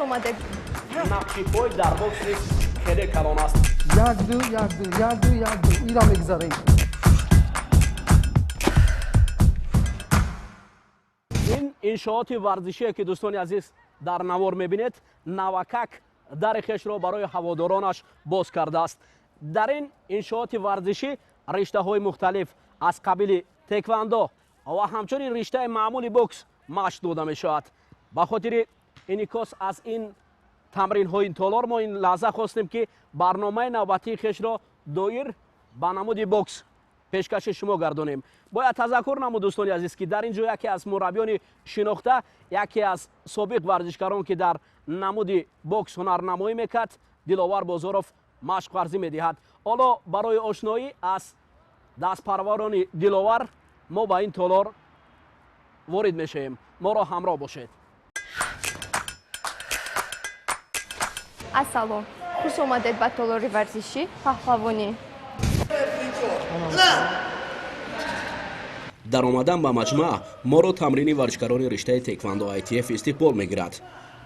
اومده. نقشی پای در بوکس نیست خیلی کلان است. یک دو ایرا میگذاریم. این انشاءات ورزشی که دوستان عزیز در نوار میبینید، نوکک در خیش را برای هوادارانش باز کرده است. در این انشاءات ورزشی رشته های مختلف از قبیل تکواندو و همچنین رشته معمولی بوکس مشق داده می شود. به خاطر انعکاس از این تمرین های تالار ما این لحظه خواستیم که برنامه نوبتی خیش را دایر به نمود بوکس پیشکش شما گردانیم. باید تذکر نمود دوستان عزیز که در اینجا یکی از مربیان شناخته، یکی از سابق ورزشکاران که در نمود بوکس هنرنمایی میکرد، دلاور بازاروف مشق ورزی میدهد. حالا برای آشنایی از دستپروران دلاور ما به این تالار وارد میشیم. ما را همراه باشید. السلام، خوش آمدید به تالار ورزشی پهلوانی. در آمدن به مجمع ما را تمرین ورزشکاران رشته تکواندو ITF استقبال میگیرد.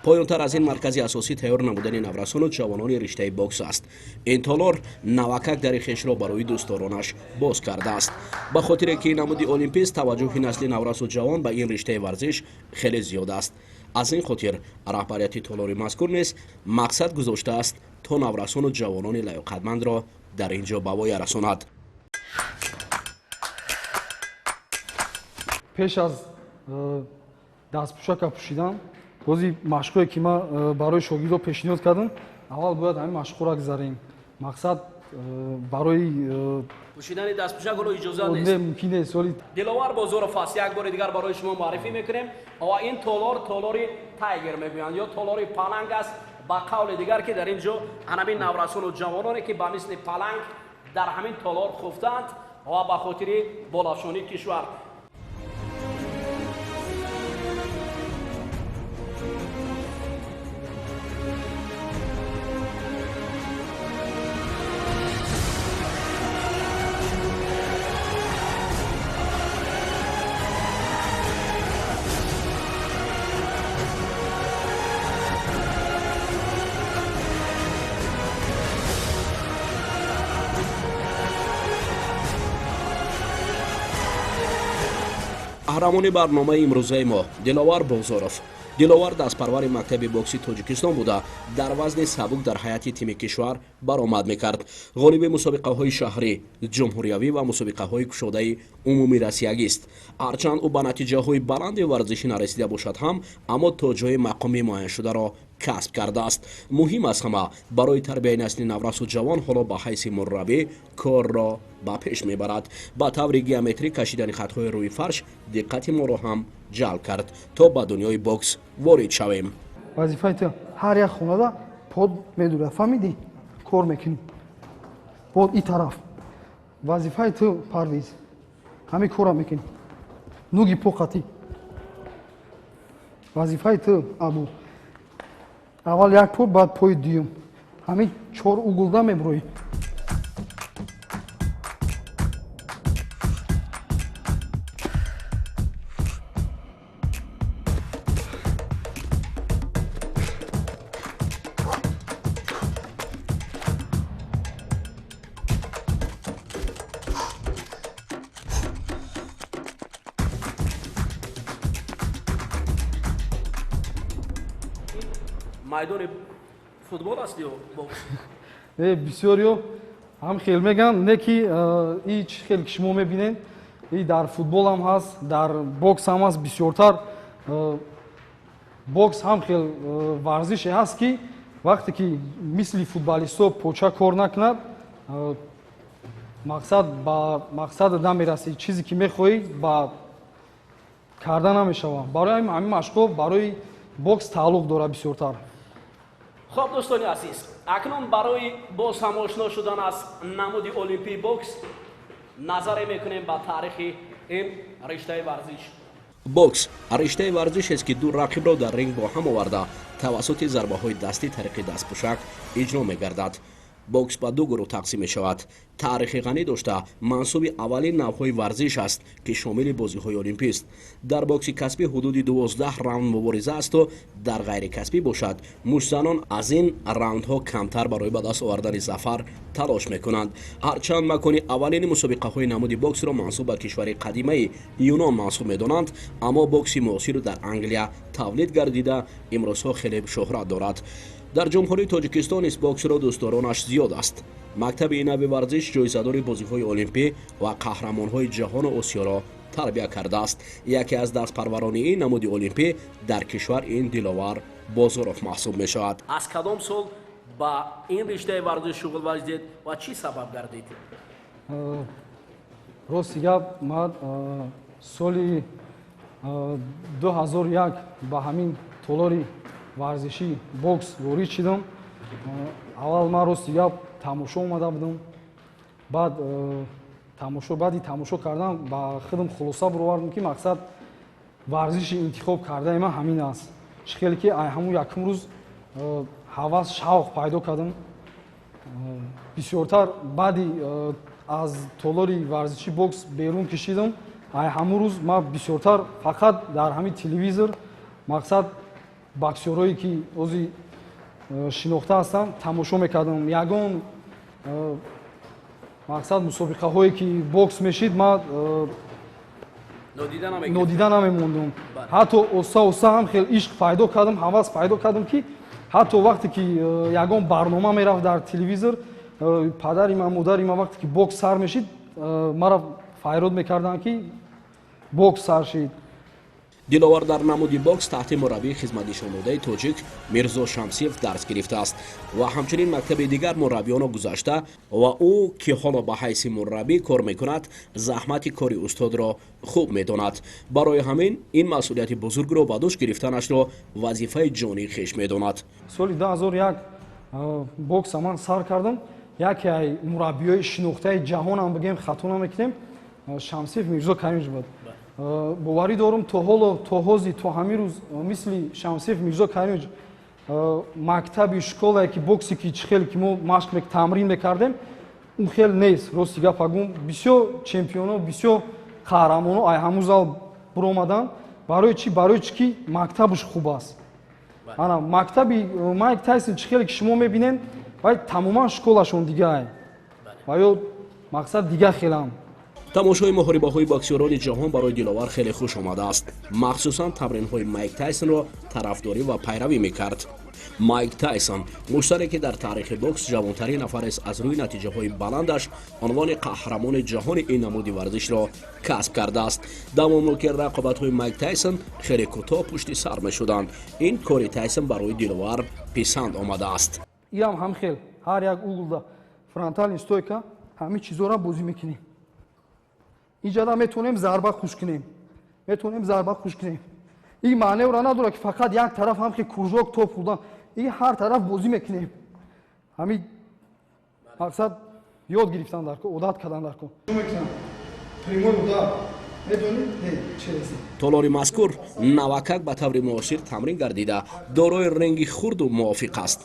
پایانتر از این مرکز اساسی تیار نمودن نورسان و جوانان رشته بوکس است. این تالار نوکک در خیش را برای دوستدارانش باز کرده است. به خاطر که نمود المپیست توجه نسل نورس و جوان به این رشته ورزش خیلی زیاد است. از این خاطر رهبریت تالار مذکور نیز مقصد گذاشته است تا نورسان و جوانان لیاقتمند را در اینجا به وای رساند. پیش از دستپوشک پوشیدن بازی مشقایی که ما برای شاگردها پیشنهاد کردم، اول باید همین مشق را گذاریم. مقصد برای پوشیدن دستپوشک رو اجازه نیست. ممکن نیست. ولی دلاور بازاروف است. یک بار دیگر برای شما معرفی میکنیم. و این تالار تایگر میگویند یا تالار پلنگ است. با قول دیگر که در اینجا همین نورسان و جوانانی که به مثل پلنگ در همین تالار خفتند و به خاطر بالافشانی کشور. قهرمان برنامه امروزه ما دلاور بازاروف. دلاور دستپرور مکتب بوکسی تاجیکستان بوده در وزن سبک در حیات تیم کشور برآمد میکرد. غالب مسابقه های شهری، جمهوریوی و مسابقه های گشاده عمومی روسیایی است. هرچند او به نتیجه های بلند ورزشی نرسیده باشد هم، اما تاج‌های مقامی معین شده را کسب کرده است. مهم از همه برای تربیت نسل نورس و جوان حالا به حیث مربی کار را به پیش میبرد. با طور گیومتری کشیدن خطهای روی فرش دقت ما را هم جلب کرد تا به دنیای بوکس وارد شویم. وظیفه تو هر یک خانواده پود میدونه، فهمیدی؟ کار میکنی. پود این طرف. وظیفه تو پرویز. همین کارا میکنی. نوگی پوقتی. وظیفه تو ابو. اول یک پود بعد پای دیوم. همین 4 اوگلدا میبروی. میدان فوتبال است یا بوکس؟ بسیاریو هم خیلی میگن نه که هیچ خیلی شما میبینین این در فوتبال هم هست، در بوکس هم هست. بسیارتر بوکس هم خیلی ورزشی هست که وقتی که مثل فوتبالیستا پوچه کار نکند مقصد دم میرسی. چیزی که میخوایی با کردن نمیشوه. برای همین مشقا برای بوکس تعلق داره بسیارتر. خب دوستان عزیز، اکنون برای باز هم آشنا شدن از نمود المپی بوکس نظر میکنیم به تاریخ این رشته ورزش. بوکس رشته ورزش است که دو رقیب را در رینگ با هم آورده توسط ضربه های دستی طریق دستپوشک اجرا میگردد. бокс ба ду гурӯҳ тақсим мешавад. таърихи ғанӣ дошта мансуби аввалин навъҳои варзиш аст ки шомили бозиҳои олимпист. дар бокси касбӣ ҳудуди 12 раунд мубориза асту дар ғайрикасбӣ бошад муштзанон аз ин раундҳо камтар барои ба даст овардани зафар талош мекунанд. ҳарчанд макони аввалини мусобиқаҳои намуди боксро мансуб ба кишвари қадимаи юнон маҳсуб медонанд, аммо бокси муосир дар англия тавлид гардида имрӯзҳо хеле шӯҳрат дорад. дар ҷумҳурии тоҷикистон низ боксро дӯстдоронаш зиёд аст. мактаби ин нави варзиш ҷоизадори бозиҳои олимпӣ ва қаҳрамонҳои ҷаҳону осиёро тарбия кардааст. яке аз дастпарварони ин намуди олимпӣ дар кишвар ин диловар бозоров маҳсуб мешавад. аз кадом сол ба ин риштаи варзиш шуғул ваҷдед ва чӣ сабаб гардид? рости гап ман соли 2001 ба ҳамин толори варзиши бокс ворид шидам. аввал ман рости гап тамошо омада будам. баъди тамошо кардан ба худам хулоса баровардам ки мақсад варзиши интихоб кардаи ман ҳамин аст. шикеле ки ҳамун якум рӯз ҳавас шавқ пайдо кардам. бисёртар баъди аз толори варзиши бокс берун кишидам. ҳамун рӯз ман бисёртар фақат дар ҳамин телевизор мақсад боксёрое ки ози шинохта ҳастанд тамошо мекардам. ягон мақсад мусобиқаҳое ки бокс мешид ман нодида намемондам. ҳатто оста оста ҳам хел ишқ пайдо кардам, ҳавас пайдо кардам ки ҳатто вақте ки ягон барнома мерафт дар телевизор, падари ман модари ман вақте ки бокс сар мешид маро файрод мекарданд ки бокс сар шид. диловар дар намуди бокс таҳти мураббии хизматнишонодаи тоҷик мирзо шамсиев дарс гирифтааст ва ҳамчунин мактаби дигар мураббиёнро гузашта ва ӯ ки ҳоло ба ҳайси мураббӣ кор мекунад заҳмати кори устодро хуб медонад. барои ҳамин ин масъулияти бузургро ба дӯш гирифтанашро вазифаи ҷонии хеш медонад. соли 2001 бокса ман сар кардам. яке аз мураббиёи шинохтаи ҷаҳонам бигем хато намекунем шамсиев мирзо каримович буд. боварӣ дорам то ҳоло то ҳозир то ҳамин рӯз мисли шамсиев мирзо каримович мактаби школае ки боксе ки чӣ хеле ки мо машқ тамрин мекардем ун хел нест. рости гапа гум бисёр чемпионо бисёр қаҳрамоно ай ҳамун зал биромаданд. барои чӣ? барои чӣ ки мактабаш хуб аст. ана мактаби Майк Тайсон чӣ хеле ки шумо мебинед вай тамоман школашон дигае ва ё мақсад дига хелам. тамошои муҳорибаҳои боксёрони ҷаҳон барои диловар хеле хуш омадааст. махсусан тамринҳои Майк Тайсонро тарафдорӣ ва пайравӣ мекард. майк Тайсон муштаре ки дар таърихи бокс ҷавонтарин нафарест аз рӯи натиҷаҳои баландаш унвони қаҳрамони ҷаҳони ин намуди варзишро касб кардааст. давомно ки рақобатҳои Майк Тайсон хеле кӯтоҳ пушти сар мешуданд. ин кори Тайсон барои диловар писанд омадааст. инам ҳам хел ҳар як углда фронталин стойка ҳамин чизора бозӣ мекунем. инҷада метонем зарба хуш кунем. ин маънеро надора ки фақат як тараф ҳам ки куржок топ хӯрдан. ин ҳар тараф бозӣ мекунем. ҳамин мақсад ёд гирифтан дар кор, одат кардан дар кор. толори мазкур навакак ба таври муосир тамрин гардида дорои ренги хурду мувофиқ аст.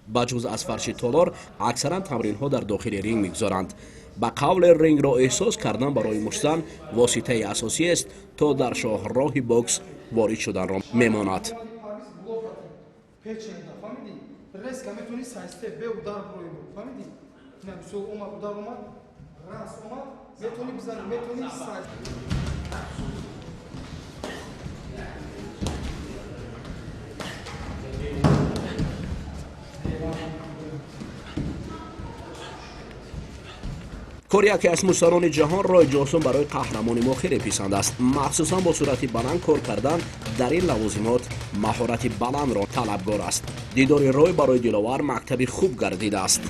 ба ҷуз аз фарши толор аксаран тамринҳо дар дохили ринг мегузоранд. ба қавле рингро эҳсос кардан барои муштзан воситаи асосиест то дар шоҳроҳи бокс ворид шуданро мемонад. کار یکی از مستران جهان رای جانسون برای قهرمانی ما خیلی پسند است. مخصوصا با صورت بلند کار کردن در این لوازمات مهارت بلند را طلبگار است. دیدار رای برای دلاور مکتبی خوب گردیده است.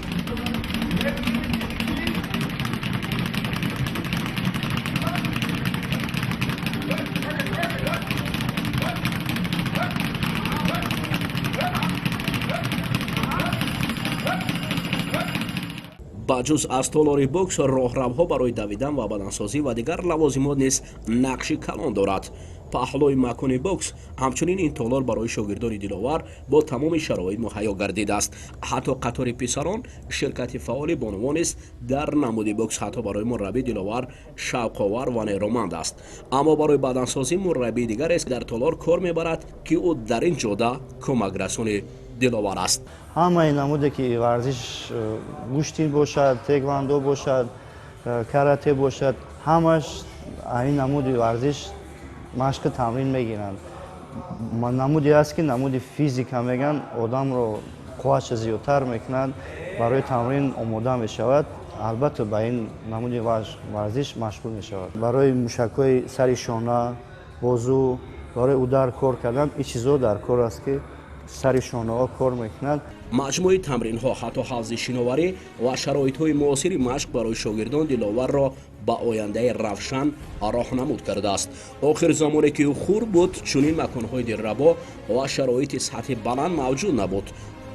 با جز از تالاری بوکس راهروها برای دویدن و بدنسازی و دیگر لوازمات نیز نقشی کلان دارد. паҳлӯи макони бокс ҳамчунин ин толор барои шогирдони диловар бо тамоми шароит муҳайё гардидааст. ҳатто қатори писарон ширкати фаъоли бонувон нест дар намуди бокс ҳатто барои мураббии диловар шавқовар ва нерӯманд аст. аммо барои бадансозӣ мураббии дигарест дар толор кор мебарад ки ӯ дар ин ҷода кӯмакрасони диловар аст. ҳамаи намуде ки варзиш гӯштин бошад, теквондо бошад, карате бошад, ҳамаш ин намуди варзиш машқи тамрин мегиранд. намуде аст ки намуди физика меган, одамро қувваташ зиёдтар мекунад, барои тамрин омода мешавад. албатта ба ин намуди варзиш машғул мешавад. барои мушакҳои сари шона, бозу, барои удар кор кардан ин чизо дар кор аст ки сари шонаҳо кор мекунад. маҷмӯи тамринҳо ҳатто ҳафзи шиноварӣ ва шароитҳои муосири машқ барои шогирдон диловарро ба ояндаи равшан роҳнамуд кардааст. охир замоне ки ӯ хур буд, чунин маконҳои дилрабо ва шароити сатҳи баланд мавҷуд набуд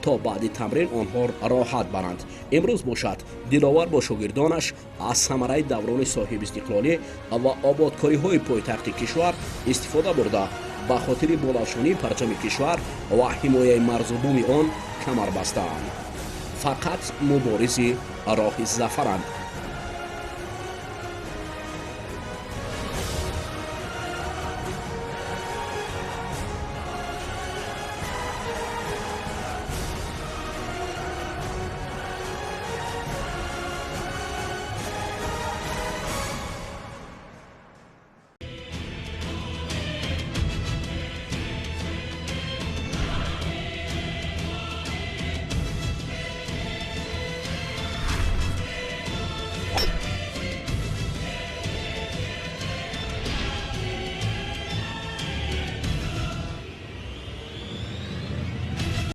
то баъди тамрин онҳо роҳат баранд. имрӯз бошад диловар бо шогирдонаш аз самараи даврони соҳибистиқлолӣ ва ободкориҳои пойтахти кишвар истифода бурда ба хотири болафшонии парчами кишвар ва ҳимояи марзубуми он камар бастаанд. фақат муборизи роҳи зафаранд.